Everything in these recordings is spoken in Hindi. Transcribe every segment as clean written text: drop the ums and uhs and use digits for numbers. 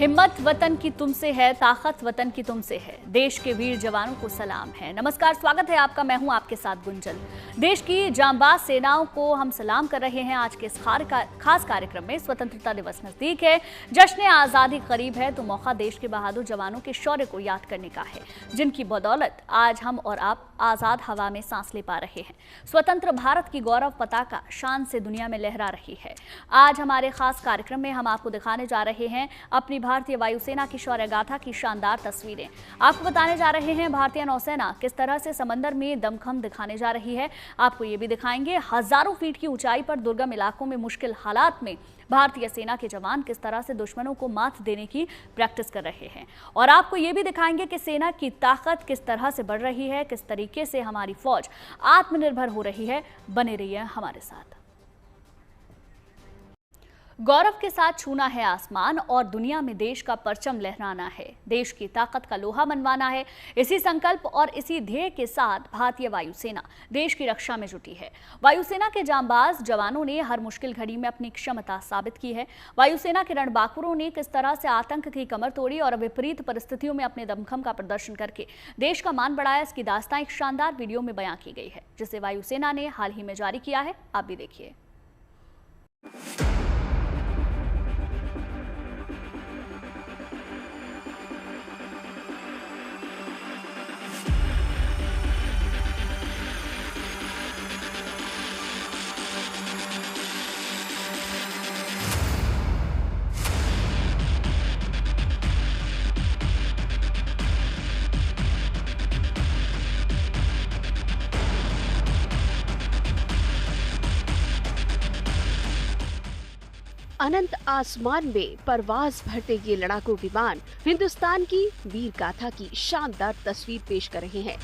हिम्मत वतन की तुमसे है, ताकत वतन की तुमसे है, देश के वीर जवानों को सलाम है। नमस्कार, स्वागत है आपका। मैं हूं आपके साथ गुंजन। देश की जांबाज सेनाओं को हम सलाम कर रहे हैं। आज के इस खास कार्यक्रम में स्वतंत्रता दिवस नजदीक है, जश्न आजादी करीब है, तो मौका देश के बहादुर जवानों के शौर्य को याद करने का है, जिनकी बदौलत आज हम और आप आजाद हवा में सांस ले पा रहे हैं। स्वतंत्र भारत की गौरव पताका शान से दुनिया में लहरा रही है। आज हमारे खास कार्यक्रम में हम आपको दिखाने जा रहे हैं अपनी भारतीय वायुसेना की शौर्य गाथा की शानदार तस्वीरें। आपको बताने जा रहे हैं भारतीय नौसेना किस तरह से समंदर में दमखम दिखाने जा रही है। आपको ये भी दिखाएंगे हजारों फीट की ऊंचाई पर दुर्गम इलाकों में मुश्किल हालात में भारतीय सेना के जवान किस तरह से दुश्मनों को मात देने की प्रैक्टिस कर रहे हैं। और आपको ये भी दिखाएंगे कि सेना की ताकत किस तरह से बढ़ रही है, किस तरीके से हमारी फौज आत्मनिर्भर हो रही है। बने रहिए हमारे साथ। गौरव के साथ छूना है आसमान और दुनिया में देश का परचम लहराना है, देश की ताकत का लोहा मनवाना है। इसी संकल्प और इसी ध्येय के साथ भारतीय वायुसेना देश की रक्षा में जुटी है। वायुसेना के जांबाज जवानों ने हर मुश्किल घड़ी में अपनी क्षमता साबित की है। वायुसेना के रणबांकुरों ने किस तरह से आतंक की कमर तोड़ी और विपरीत परिस्थितियों में अपने दमखम का प्रदर्शन करके देश का मान बढ़ाया, इसकी दास्तां एक शानदार वीडियो में बयां की गई है, जिसे वायुसेना ने हाल ही में जारी किया है। आप भी देखिए। अनंत आसमान में परवाज भरते ये लड़ाकू विमान हिंदुस्तान की वीर गाथा की शानदार तस्वीर पेश कर रहे हैं।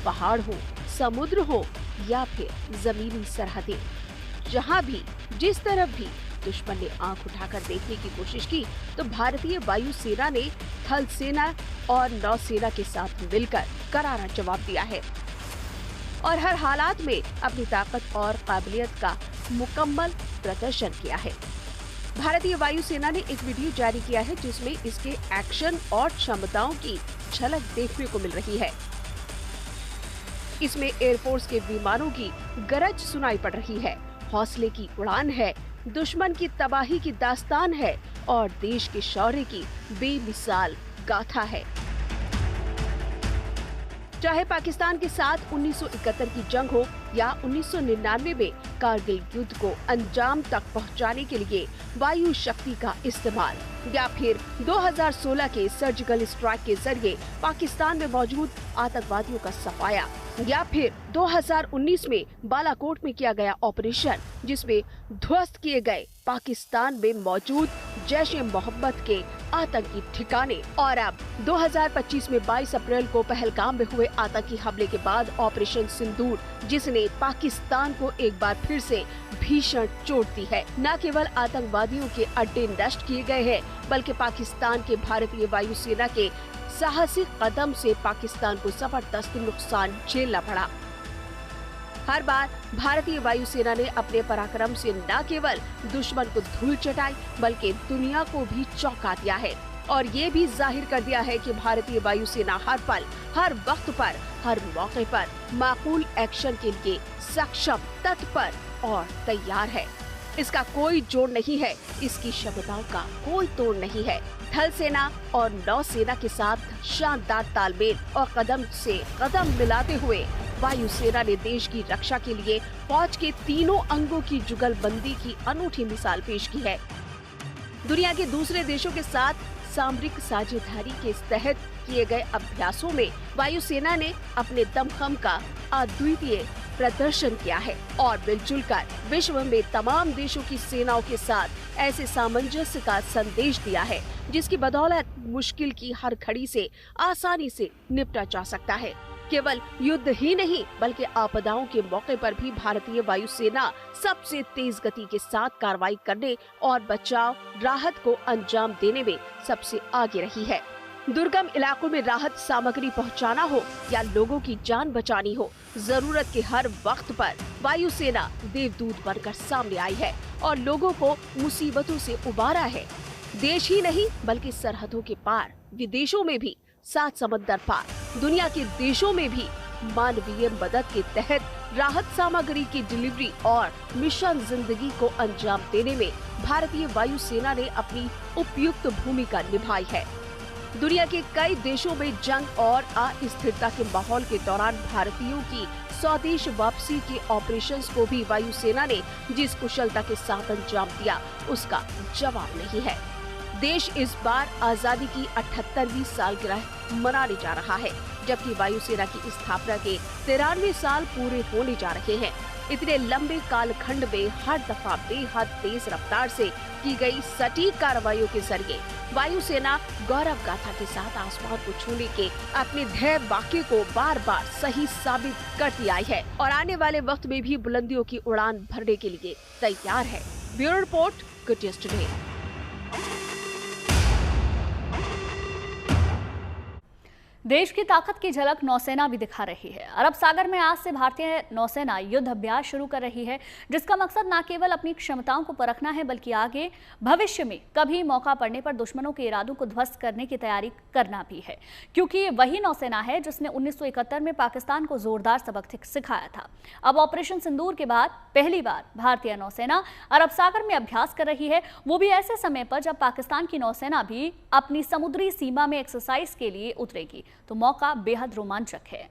पहाड़ हो, समुद्र हो या फिर जमीनी सरहदें, जहां भी जिस तरफ भी दुश्मन ने आंख उठाकर देखने की कोशिश की तो भारतीय वायुसेना ने थल सेना और नौसेना के साथ मिलकर करारा जवाब दिया है और हर हालात में अपनी ताकत और काबिलियत का मुकम्मल प्रदर्शन किया है। भारतीय वायुसेना ने एक वीडियो जारी किया है जिसमें इसके एक्शन और क्षमताओं की झलक देखने को मिल रही है। इसमें एयरफोर्स के विमानों की गरज सुनाई पड़ रही है, हौसले की उड़ान है, दुश्मन की तबाही की दास्तान है और देश के शौर्य की बेमिसाल गाथा है। चाहे पाकिस्तान के साथ 1971 की जंग हो या 1999 में कारगिल युद्ध को अंजाम तक पहुंचाने के लिए वायु शक्ति का इस्तेमाल, या फिर 2016 के सर्जिकल स्ट्राइक के जरिए पाकिस्तान में मौजूद आतंकवादियों का सफाया, या फिर 2019 में बालाकोट में किया गया ऑपरेशन जिसमें ध्वस्त किए गए पाकिस्तान में मौजूद जैश-ए-मोहम्मद के आतंकी ठिकाने, और अब 2025 में 22 अप्रैल को पहलगाम में हुए आतंकी हमले के बाद ऑपरेशन सिंदूर, जिसने पाकिस्तान को एक बार फिर से भीषण चोट दी है। न केवल आतंकवादियों के अड्डे नष्ट किए गए हैं, बल्कि पाकिस्तान के भारतीय वायुसेना के साहसिक कदम से पाकिस्तान को जबरदस्त नुकसान झेलना पड़ा। हर बार भारतीय वायुसेना ने अपने पराक्रम से न केवल दुश्मन को धूल चटाई बल्कि दुनिया को भी चौंका दिया है और ये भी जाहिर कर दिया है कि भारतीय वायुसेना हर पल, हर वक्त पर, हर मौके पर माकूल एक्शन के लिए सक्षम, तत्पर और तैयार है। इसका कोई जोड़ नहीं है, इसकी क्षमताओं का कोई तोड़ नहीं है। थल सेना और नौसेना के साथ शानदार तालमेल और कदम से कदम मिलाते हुए वायुसेना ने देश की रक्षा के लिए फौज के तीनों अंगों की जुगलबंदी की अनूठी मिसाल पेश की है। दुनिया के दूसरे देशों के साथ सामरिक साझेदारी के तहत किए गए अभ्यासों में वायुसेना ने अपने दमखम का अद्वितीय प्रदर्शन किया है और मिलजुल कर विश्व में तमाम देशों की सेनाओं के साथ ऐसे सामंजस्य का संदेश दिया है जिसकी बदौलत मुश्किल की हर घड़ी से आसानी से निपटा जा सकता है। केवल युद्ध ही नहीं बल्कि आपदाओं के मौके पर भी भारतीय वायुसेना सबसे तेज गति के साथ कार्रवाई करने और बचाव राहत को अंजाम देने में सबसे आगे रही है। दुर्गम इलाकों में राहत सामग्री पहुंचाना हो या लोगों की जान बचानी हो, जरूरत के हर वक्त पर वायुसेना देवदूत बनकर सामने आई है और लोगों को मुसीबतों से उबारा है। देश ही नहीं बल्कि सरहदों के पार, विदेशों में भी, 7 समंदर पार, दुनिया के देशों में भी मानवीय मदद के तहत राहत सामग्री की डिलीवरी और मिशन जिंदगी को अंजाम देने में भारतीय वायुसेना ने अपनी उपयुक्त भूमिका निभाई है। दुनिया के कई देशों में जंग और अस्थिरता के माहौल के दौरान भारतीयों की स्वदेश वापसी के ऑपरेशंस को भी वायुसेना ने जिस कुशलता के साथ अंजाम दिया, उसका जवाब नहीं है। देश इस बार आजादी की 78वीं सालगिरह मनाने जा रहा है, जबकि वायुसेना की स्थापना के 93 साल पूरे होने जा रहे हैं। इतने लंबे कालखंड में हर दफा बेहद तेज रफ्तार से की गई सटीक कार्रवाइयों के जरिए वायुसेना गौरव गाथा के साथ आसमान को छूने के अपने ध्येय वाक्य को बार बार सही साबित करती आई है और आने वाले वक्त में भी बुलंदियों की उड़ान भरने के लिए तैयार है। Bureau report, good news today. देश की ताकत की झलक नौसेना भी दिखा रही है। अरब सागर में आज से भारतीय नौसेना युद्ध अभ्यास शुरू कर रही है, जिसका मकसद न केवल अपनी क्षमताओं को परखना है, बल्कि आगे भविष्य में कभी मौका पड़ने पर दुश्मनों के इरादों को ध्वस्त करने की तैयारी करना भी है, क्योंकि ये वही नौसेना है जिसने 1971 में पाकिस्तान को जोरदार सबक सिखाया था। अब ऑपरेशन सिंदूर के बाद पहली बार भारतीय नौसेना अरब सागर में अभ्यास कर रही है, वो भी ऐसे समय पर जब पाकिस्तान की नौसेना भी अपनी समुद्री सीमा में एक्सरसाइज के लिए उतरेगी, तो मौका बेहद रोमांचक है।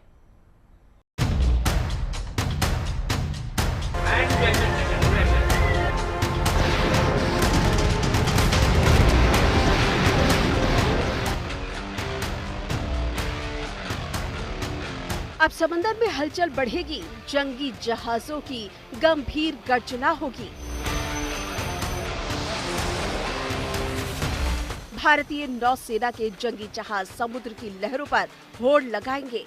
अब समंदर में हलचल बढ़ेगी, जंगी जहाजों की गंभीर गर्जना होगी। भारतीय नौसेना के जंगी जहाज समुद्र की लहरों पर होड़ लगाएंगे।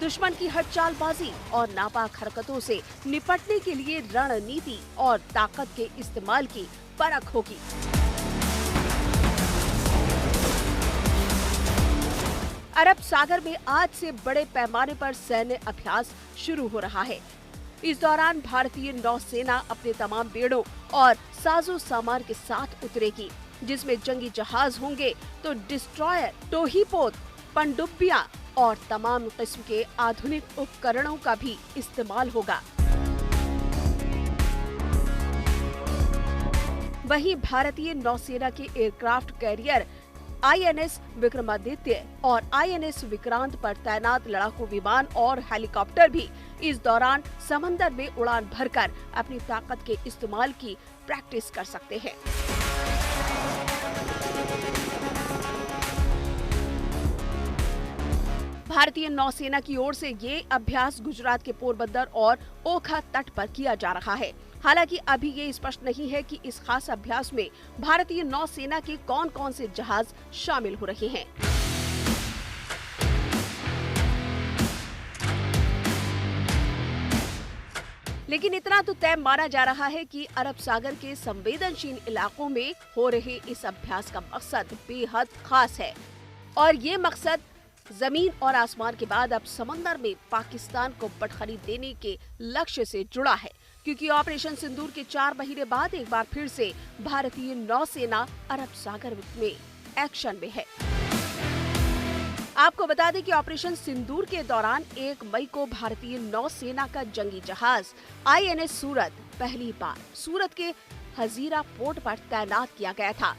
दुश्मन की हर चालबाजी और नापाक हरकतों से निपटने के लिए रणनीति और ताकत के इस्तेमाल की परख होगी। अरब सागर में आज से बड़े पैमाने पर सैन्य अभ्यास शुरू हो रहा है। इस दौरान भारतीय नौसेना अपने तमाम बेड़ों और साजो सामान के साथ उतरेगी, जिसमें जंगी जहाज होंगे तो डिस्ट्रॉयर, टोहीपोत, पनडुब्बियां और तमाम किस्म के आधुनिक उपकरणों का भी इस्तेमाल होगा। वहीं भारतीय नौसेना के एयरक्राफ्ट कैरियर INS विक्रमादित्य और INS विक्रांत पर तैनात लड़ाकू विमान और हेलीकॉप्टर भी इस दौरान समंदर में उड़ान भरकर अपनी ताकत के इस्तेमाल की प्रैक्टिस कर सकते हैं। भारतीय नौसेना की ओर से ये अभ्यास गुजरात के पोरबंदर और ओखा तट पर किया जा रहा है। हालांकि अभी ये स्पष्ट नहीं है कि इस खास अभ्यास में भारतीय नौसेना के कौन कौन से जहाज शामिल हो रहे हैं। लेकिन इतना तो तय माना जा रहा है कि अरब सागर के संवेदनशील इलाकों में हो रहे इस अभ्यास का मकसद बेहद खास है और ये मकसद जमीन और आसमान के बाद अब समंदर में पाकिस्तान को बटखनी देने के लक्ष्य से जुड़ा है, क्योंकि ऑपरेशन सिंदूर के 4 महीने बाद एक बार फिर से भारतीय नौसेना अरब सागर में एक्शन में है। आपको बता दें कि ऑपरेशन सिंदूर के दौरान 1 मई को भारतीय नौसेना का जंगी जहाज INS सूरत पहली बार सूरत के हजीरा पोर्ट पर तैनात किया गया था।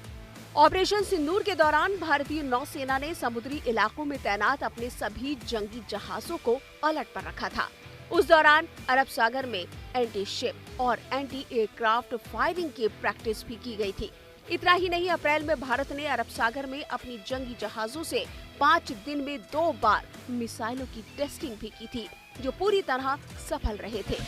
ऑपरेशन सिंदूर के दौरान भारतीय नौसेना ने समुद्री इलाकों में तैनात अपने सभी जंगी जहाजों को अलर्ट पर रखा था। उस दौरान अरब सागर में एंटी शिप और एंटी एयरक्राफ्ट फायरिंग की प्रैक्टिस भी की गई थी। इतना ही नहीं, अप्रैल में भारत ने अरब सागर में अपनी जंगी जहाजों से 5 दिन में 2 बार मिसाइलों की टेस्टिंग भी की थी, जो पूरी तरह सफल रहे थे।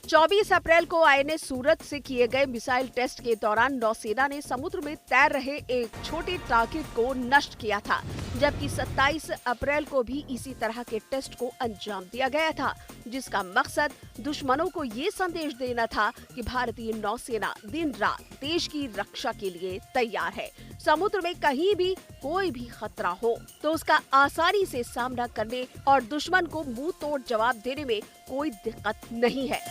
24 अप्रैल को आईएनएस सूरत से किए गए मिसाइल टेस्ट के दौरान नौसेना ने समुद्र में तैर रहे एक छोटे टारगेट को नष्ट किया था, जबकि 27 अप्रैल को भी इसी तरह के टेस्ट को अंजाम दिया गया था, जिसका मकसद दुश्मनों को ये संदेश देना था कि भारतीय नौसेना दिन रात देश की रक्षा के लिए तैयार है। समुद्र में कहीं भी कोई भी खतरा हो तो उसका आसानी से सामना करने और दुश्मन को मुंह तोड़ जवाब देने में कोई दिक्कत नहीं है।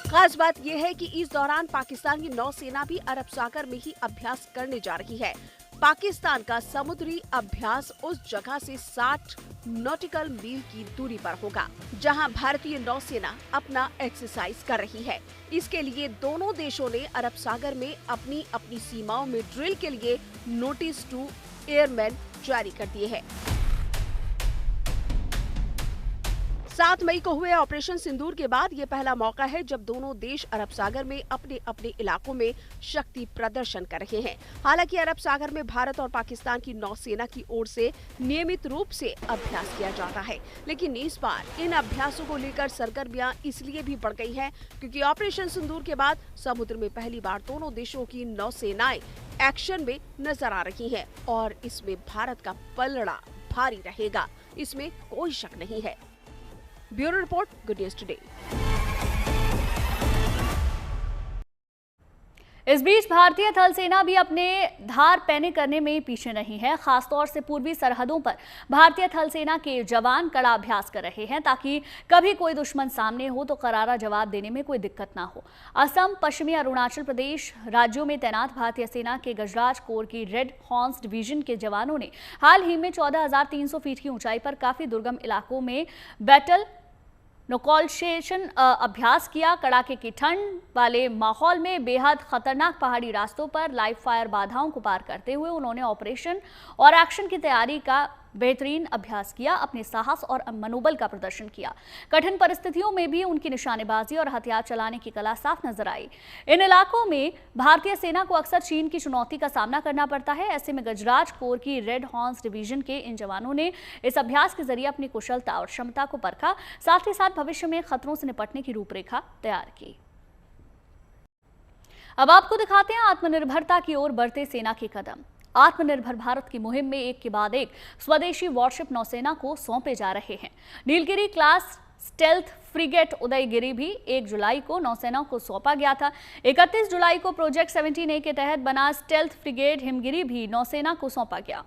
खास बात यह है कि इस दौरान पाकिस्तान की नौसेना भी अरब सागर में ही अभ्यास करने जा रही है। पाकिस्तान का समुद्री अभ्यास उस जगह से 60 नॉटिकल मील की दूरी पर होगा, जहां भारतीय नौसेना अपना एक्सरसाइज कर रही है। इसके लिए दोनों देशों ने अरब सागर में अपनी अपनी सीमाओं में ड्रिल के लिए नोटिस टू एयरमैन जारी कर दिए हैं। 7 मई को हुए ऑपरेशन सिंदूर के बाद ये पहला मौका है जब दोनों देश अरब सागर में अपने अपने इलाकों में शक्ति प्रदर्शन कर रहे हैं। हालांकि अरब सागर में भारत और पाकिस्तान की नौसेना की ओर से नियमित रूप से अभ्यास किया जाता है, लेकिन इस बार इन अभ्यासों को लेकर सरगर्मियां इसलिए भी बढ़ गई हैं क्योंकि ऑपरेशन सिंदूर के बाद समुद्र में पहली बार दोनों देशों की नौसेनाएं एक्शन में नजर आ रही हैं और इसमें भारत का पलड़ा भारी रहेगा, इसमें कोई शक नहीं है। Bureau report, good news today. इस बीच भारतीय थल सेना भी अपने धार पैने करने में पीछे नहीं है। खासतौर से पूर्वी सरहदों पर भारतीय थल सेना के जवान कड़ा अभ्यास कर रहे हैं ताकि कभी कोई दुश्मन सामने हो तो करारा जवाब देने में कोई दिक्कत ना हो। असम, पश्चिमी अरुणाचल प्रदेश राज्यों में तैनात भारतीय सेना के गजराज कोर की रेड हॉर्न्स डिवीजन के जवानों ने हाल ही में 14,300 फीट की ऊंचाई पर काफी दुर्गम इलाकों में बैटल नोकॉल्शेशन अभ्यास किया। कड़ाके की ठंड वाले माहौल में बेहद खतरनाक पहाड़ी रास्तों पर लाइव फायर बाधाओं को पार करते हुए उन्होंने ऑपरेशन और एक्शन की तैयारी का बेहतरीन अभ्यास किया, अपने साहस और मनोबल का प्रदर्शन किया। कठिन परिस्थितियों में भी उनकी निशानेबाजी और हथियार चलाने की कला साफ नजर आई। इन इलाकों में भारतीय सेना को अक्सर चीन की चुनौती का सामना करना पड़ता है। ऐसे में गजराज कोर की रेड हॉर्न्स डिवीजन के इन जवानों ने इस अभ्यास के जरिए अपनी कुशलता और क्षमता को परखा, साथ ही साथ भविष्य में खतरों से निपटने की रूपरेखा तैयार की। अब आपको दिखाते हैं आत्मनिर्भरता की ओर बढ़ते सेना के कदम। आत्मनिर्भर भारत की मुहिम में एक के बाद एक स्वदेशी वॉरशिप नौसेना को सौंपे जा रहे हैं। Nilgiri class stealth frigate Udaygiri भी 1 जुलाई को नौसेना को सौंपा गया था। 31 जुलाई को प्रोजेक्ट 17A के तहत बना स्टेल्थ फ्रिगेट हिमगिरी भी नौसेना को सौंपा गया।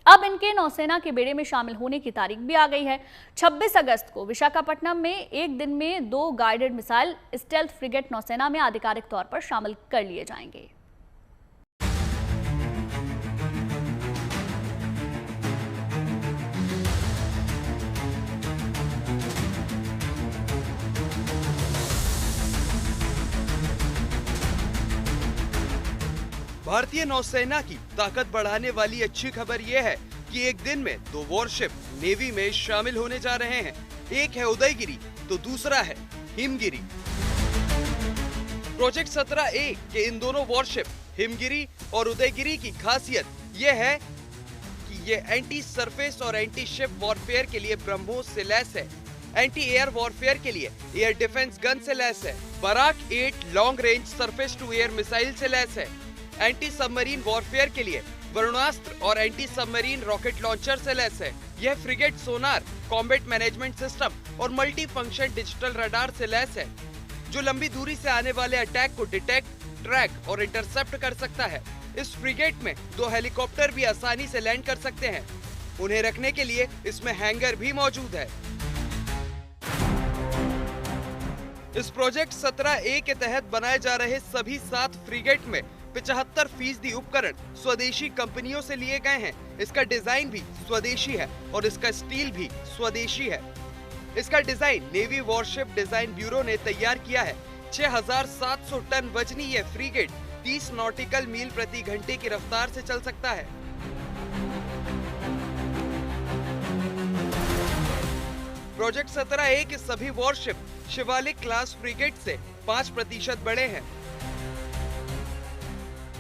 अब इनके नौसेना के बेड़े में शामिल होने की तारीख भी आ गई है। 26 अगस्त को विशाखापट्टनम में एक दिन में 2 गाइडेड मिसाइल स्टेल्थ फ्रिगेट नौसेना में आधिकारिक तौर पर शामिल कर लिए जाएंगे। भारतीय नौसेना की ताकत बढ़ाने वाली अच्छी खबर यह है कि एक दिन में 2 वॉरशिप नेवी में शामिल होने जा रहे हैं। एक है उदयगिरी तो दूसरा है हिमगिरी। प्रोजेक्ट 17A के इन दोनों वॉरशिप हिमगिरी और उदयगिरी की खासियत यह है कि ये एंटी सरफेस और एंटी शिप वॉरफेयर के लिए ब्रह्मोस से लैस है, एंटी एयर वॉरफेयर के लिए एयर डिफेंस गन से लैस है, Barak 8 long range surface to air missile से लैस है, एंटी सबमरीन वॉरफेयर के लिए वरुणास्त्र और एंटी सबमरीन रॉकेट लॉन्चर से लैस है। यह frigate sonar, combat management system और मल्टी फंक्शन डिजिटल रडार से लैस है, जो लंबी दूरी से आने वाले अटैक को डिटेक्ट, ट्रैक और इंटरसेप्ट कर सकता है। इस फ्रिगेट में 2 हेलीकॉप्टर भी आसानी से लैंड कर सकते हैं। उन्हें रखने के लिए इसमें हैंगर भी मौजूद है। इस प्रोजेक्ट 17A के तहत बनाए जा रहे सभी 7 फ्रिगेट में 75% उपकरण स्वदेशी कंपनियों से लिए गए हैं। इसका डिजाइन भी स्वदेशी है और इसका स्टील भी स्वदेशी है। इसका design navy worship design bureau ने तैयार किया है। 6,700 टन वजनी ये फ्रिगेट 30 नॉटिकल मील प्रति घंटे की रफ्तार से चल सकता है। प्रोजेक्ट 17A के सभी वॉरशिप शिवालिक क्लास फ्रिगेट से 5% बड़े हैं।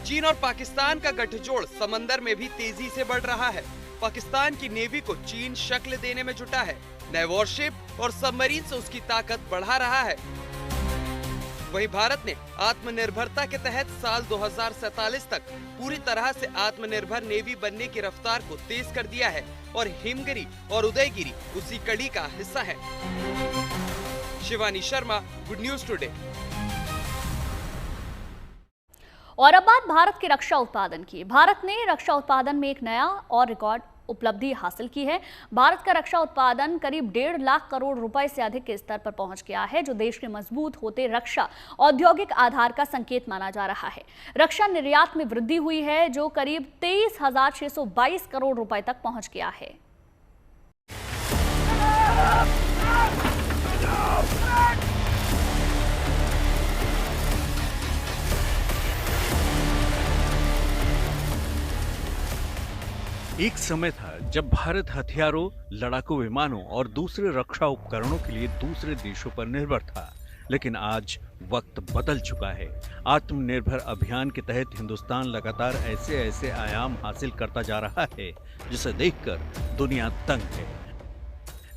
चीन और पाकिस्तान का गठजोड़ समंदर में भी तेजी से बढ़ रहा है। पाकिस्तान की नेवी को चीन शक्ल देने में जुटा है। नए वॉरशिप और सबमरीन से उसकी ताकत बढ़ा रहा है। वहीं भारत ने आत्मनिर्भरता के तहत साल 2047 तक पूरी तरह से आत्मनिर्भर नेवी बनने की रफ्तार को तेज कर दिया है और हिमगिरी और उदयगिरी उसी कड़ी का हिस्सा है। Shivani Sharma, good news today. और अब बात भारत के रक्षा उत्पादन की। भारत ने रक्षा उत्पादन में एक नया और रिकॉर्ड उपलब्धि हासिल की है। भारत का रक्षा उत्पादन करीब 1.5 लाख करोड़ रुपए से अधिक के स्तर पर पहुंच गया है, जो देश के मजबूत होते रक्षा औद्योगिक आधार का संकेत माना जा रहा है। रक्षा निर्यात में वृद्धि हुई है, जो करीब 23,622 करोड़ रुपए तक पहुंच गया है। एक समय था जब भारत हथियारों, लड़ाकू विमानों और दूसरे रक्षा उपकरणों के लिए दूसरे देशों पर निर्भर था, लेकिन आज वक्त बदल चुका है। आत्मनिर्भर अभियान के तहत हिंदुस्तान लगातार ऐसे आयाम हासिल करता जा रहा है जिसे देखकर दुनिया दंग है।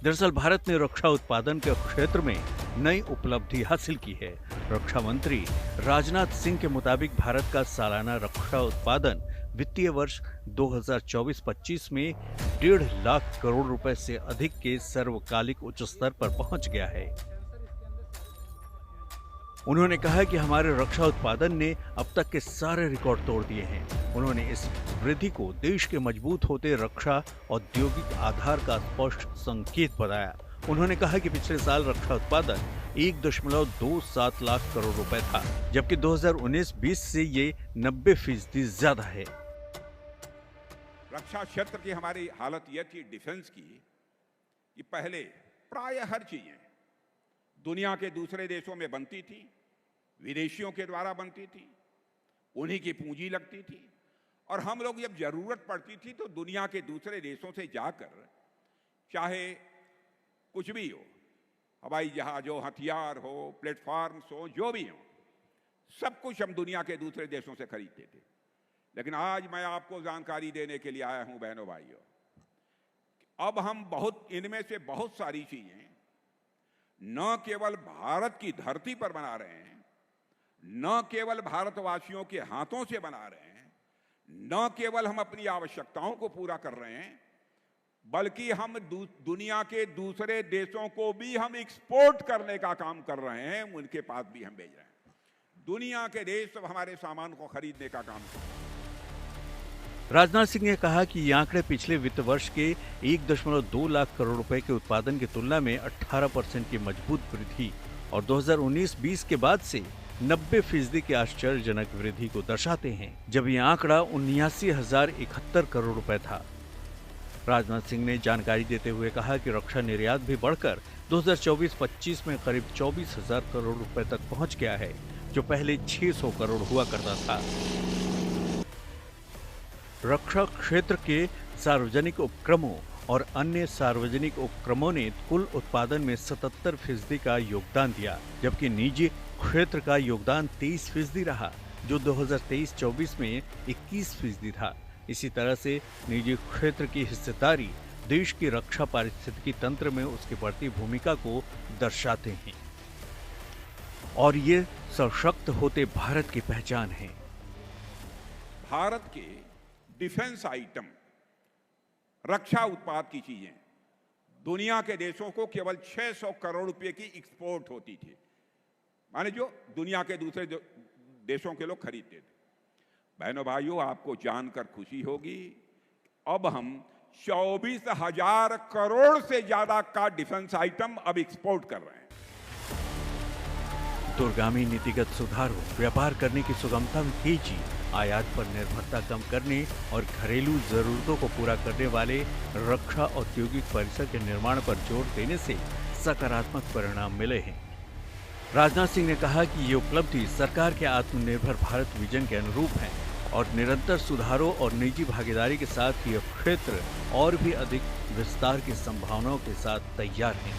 दरअसल भारत ने रक्षा उत्पादन के क्षेत्र में नई उपलब्धि हासिल की है। रक्षा मंत्री राजनाथ सिंह के मुताबिक भारत का सालाना रक्षा उत्पादन वित्तीय वर्ष 2024-25 में 1.5 लाख करोड़ रुपए से अधिक के सर्वकालिक उच्च स्तर पर पहुंच गया है। उन्होंने कहा कि हमारे रक्षा उत्पादन ने अब तक के सारे रिकॉर्ड तोड़ दिए हैं। उन्होंने इस वृद्धि को देश के मजबूत होते रक्षा औद्योगिक आधार का स्पष्ट संकेत बताया। उन्होंने कहा कि पिछले साल रक्षा उत्पादन 1.27 लाख करोड़ रुपए था, जबकि 2019-20 से ये 90% ज्यादा है। रक्षा क्षेत्र की हमारी हालत यह थी डिफेंस की कि पहले प्राय हर चीजें दुनिया के दूसरे देशों में बनती थी, विदेशियों के द्वारा बनती थी, उन्हीं की पूंजी लगती थी और हम लोग जब जरूरत पड़ती थी तो दुनिया के दूसरे देशों से जाकर चाहे कुछ भी हो, हवाई जहाज हो, हथियार हो, प्लेटफॉर्म्स हो, जो भी हो, सब कुछ हम दुनिया के दूसरे देशों से खरीदते थे। लेकिन आज मैं आपको जानकारी देने के लिए आया हूं बहनों भाइयों, अब हम इनमें से बहुत सारी चीजें न केवल भारत की धरती पर बना रहे हैं, न केवल भारतवासियों के हाथों से बना रहे हैं, न केवल हम अपनी आवश्यकताओं को पूरा कर रहे हैं, बल्कि हम दुनिया के दूसरे देशों को भी हम एक्सपोर्ट करने का काम कर रहे हैं, उनके पास भी हम भेज रहे हैं। दुनिया के देश सब हमारे सामान को खरीदने का काम कर रहे हैं। राजनाथ सिंह ने कहा कि ये आंकड़े पिछले वित्त वर्ष के 1.2 लाख करोड़ रुपए के उत्पादन की तुलना में 18% की मजबूत वृद्धि और 2019-20 के बाद से 90% की आश्चर्यजनक वृद्धि को दर्शाते हैं, जब ये आंकड़ा 79,071 करोड़ रुपए था। राजनाथ सिंह ने जानकारी देते हुए कहा कि रक्षा निर्यात भी बढ़कर 2024-25 में करीब 24,000 करोड़ रुपए तक पहुंच गया है, जो पहले 600 करोड़ हुआ करता था। रक्षा क्षेत्र के सार्वजनिक उपक्रमों और अन्य सार्वजनिक उपक्रमों ने कुल उत्पादन में 77% का योगदान दिया, जबकि निजी क्षेत्र का योगदान 23% रहा, जो 2023-24 में 21% था। इसी तरह से निजी क्षेत्र की हिस्सेदारी देश की रक्षा पारिस्थितिकी तंत्र में उसकी बढ़ती भूमिका को दर्शाते हैं और ये सशक्त होते भारत की पहचान है। भारत के डिफेंस आइटम, रक्षा उत्पाद की चीजें दुनिया के देशों को केवल 600 करोड़ रुपए की एक्सपोर्ट होती थी, माने जो दुनिया के दूसरे देशों के लोग खरीदते थे। बहनों भाइयों, आपको जानकर खुशी होगी, अब हम 24,000 करोड़ से ज्यादा का डिफेंस आइटम अब एक्सपोर्ट कर रहे हैं। दूरगामी नीतिगत सुधारों, व्यापार करने की सुगमता में तेजी, आयात पर निर्भरता कम करने और घरेलू जरूरतों को पूरा करने वाले रक्षा औद्योगिक परिसर के निर्माण पर जोर देने से सकारात्मक परिणाम मिले हैं। राजनाथ सिंह ने कहा कि ये उपलब्धि सरकार के आत्मनिर्भर भारत विजन के अनुरूप है और निरंतर सुधारों और निजी भागीदारी के साथ यह क्षेत्र और भी अधिक विस्तार की संभावनाओं के साथ तैयार है।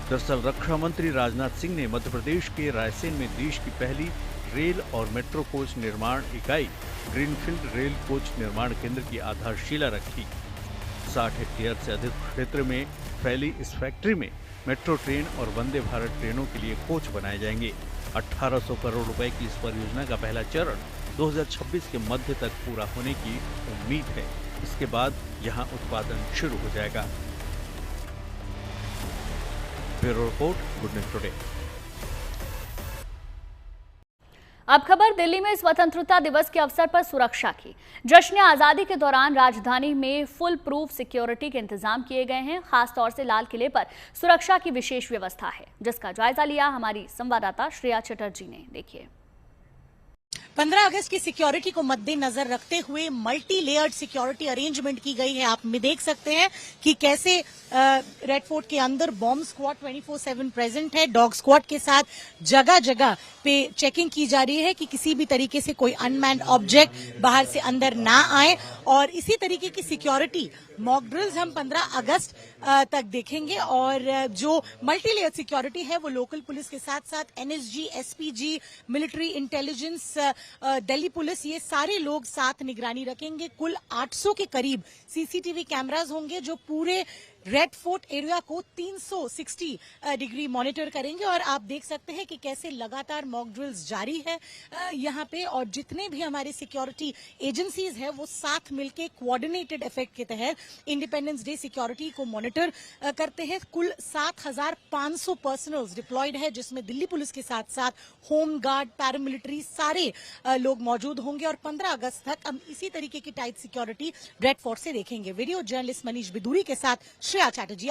दरअसल रक्षा मंत्री राजनाथ सिंह ने मध्य प्रदेश के रायसेन में देश की पहली रेल और मेट्रो कोच निर्माण इकाई ग्रीनफील्ड रेल कोच निर्माण केंद्र की आधारशिला रखी। 60 हेक्टेयर से अधिक क्षेत्र में फैली इस फैक्ट्री में मेट्रो ट्रेन और वंदे भारत ट्रेनों के लिए कोच बनाए जाएंगे। 1800 करोड़ रुपए की इस परियोजना का पहला चरण 2026 के मध्य तक पूरा होने की उम्मीद है। इसके बाद यहां उत्पादन शुरू हो जाएगा। Bureau report, good news today. अब खबर दिल्ली में स्वतंत्रता दिवस के अवसर पर सुरक्षा की। जश्न आजादी के दौरान राजधानी में फुल प्रूफ सिक्योरिटी के इंतजाम किए गए हैं। खासतौर से लाल किले पर सुरक्षा की विशेष व्यवस्था है, जिसका जायजा लिया हमारी संवाददाता श्रेया चटर्जी ने। देखिए, 15 अगस्त की सिक्योरिटी को मद्देनजर रखते हुए मल्टी लेयर्ड सिक्योरिटी अरेंजमेंट की गई है। आप देख सकते हैं कि कैसे रेड फोर्ट के अंदर बॉम्ब स्क्वाड 24/7 प्रेजेंट है। डॉग स्क्वाड के साथ जगह जगह पे चेकिंग की जा रही है कि किसी भी तरीके से कोई अनमैन्ड ऑब्जेक्ट बाहर से अंदर ना आए। और इसी तरीके की सिक्योरिटी मॉक ड्रिल्स हम 15 अगस्त तक देखेंगे। और जो मल्टी लेयर सिक्योरिटी है वो लोकल पुलिस के साथ साथ NSG, SPG, military intelligence, Delhi police, ये सारे लोग साथ निगरानी रखेंगे। कुल 800 के करीब सीसीटीवी कैमरास होंगे जो पूरे रेड फोर्ट एरिया को 360 डिग्री मॉनिटर करेंगे। और आप देख सकते हैं कि कैसे लगातार मॉक ड्रिल्स जारी है यहाँ पे। और जितने भी हमारे सिक्योरिटी एजेंसीज हैं वो साथ मिलकर कोऑर्डिनेटेड इफेक्ट के तहत इंडिपेंडेंस डे सिक्योरिटी को मॉनिटर करते हैं। कुल 7500 पर्सनल्स डिप्लॉयड है, जिसमें दिल्ली पुलिस के साथ साथ होम गार्ड, पैरामिलिट्री सारे लोग मौजूद होंगे। और 15 अगस्त तक हम इसी तरीके की टाइट सिक्योरिटी रेड फोर्ट से देखेंगे। वीडियो जर्नलिस्ट मनीष बिदूरी के साथ श्रेया चटर्जी।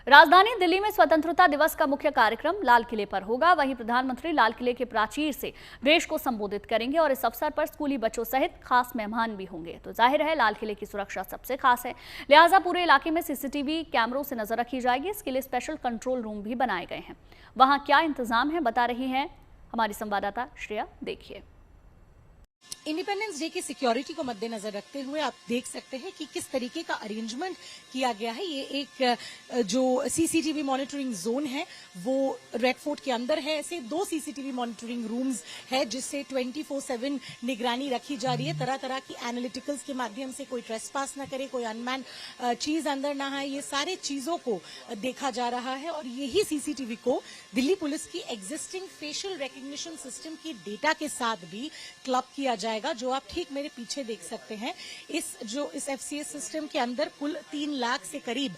राजधानी दिल्ली में स्वतंत्रता दिवस का मुख्य कार्यक्रम लाल किले पर होगा। वहीं प्रधानमंत्री लाल किले के प्राचीर से देश को संबोधित करेंगे और इस अवसर पर स्कूली बच्चों सहित खास मेहमान भी होंगे। तो जाहिर है लाल किले की सुरक्षा सबसे खास है, लिहाजा पूरे इलाके में सीसीटीवी कैमरों से नजर रखी जाएगी। इसके लिए स्पेशल कंट्रोल रूम भी बनाए गए हैं। वहां क्या इंतजाम है बता रही हैं हमारी संवाददाता श्रेया। देखिए, इंडिपेंडेंस डे की सिक्योरिटी को मद्देनजर रखते हुए आप देख सकते हैं कि किस तरीके का अरेंजमेंट किया गया है। ये एक जो सीसीटीवी मॉनिटरिंग जोन है वो रेड फोर्ट के अंदर है। ऐसे 2 सीसीटीवी मॉनिटरिंग रूम्स है जिससे 24/7 निगरानी रखी जा रही है। तरह तरह की एनालिटिकल्स के माध्यम से कोई ट्रेसपास ना करे, कोई अनमैन चीज अंदर ना आए, ये सारे चीजों को देखा जा रहा है। और यही सीसीटीवी को दिल्ली पुलिस की एग्जिस्टिंग फेशियल रिकग्निशन सिस्टम की डेटा के साथ भी क्लब किया जाएगा, जो आप ठीक मेरे पीछे देख सकते हैं। इस एफसीएस सिस्टम के अंदर कुल 3 लाख से करीब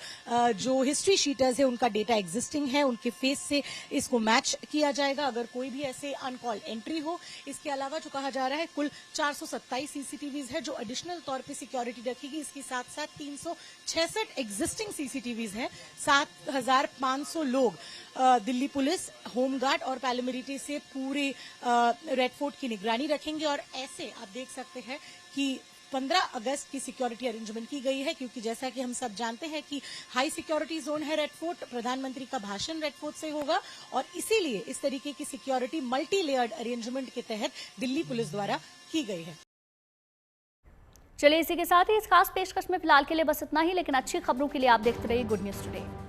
जो हिस्ट्री शीटर्स है उनका डेटा एग्जिस्टिंग है। उनके फेस से इसको मैच किया जाएगा अगर कोई भी ऐसे अनकॉल्ड एंट्री हो। इसके अलावा जो कहा जा रहा है कुल 427 सीसीटीवीज है जो एडिशनल तौर पे सिक्योरिटी रखेगी। इसके साथ साथ 366 एग्जिस्टिंग सीसीटीवीज है। 7500 लोग दिल्ली पुलिस, होमगार्ड और पैरामिलिट्री से पूरे रेड फोर्ट की निगरानी रखेंगे। और ऐसे आप देख सकते हैं कि 15 अगस्त की सिक्योरिटी अरेंजमेंट की गई है, क्योंकि जैसा कि हम सब जानते हैं कि हाई सिक्योरिटी जोन है रेड फोर्ट। प्रधानमंत्री का भाषण रेड फोर्ट से होगा और इसीलिए इस तरीके की सिक्योरिटी मल्टी लेयर्ड अरेंजमेंट के तहत दिल्ली पुलिस द्वारा की गई है। चलिए इसी के साथ ही इस खास पेशकश में फिलहाल के लिए बस इतना ही, लेकिन अच्छी खबरों के लिए आप देखते रहिए गुड न्यूज टुडे।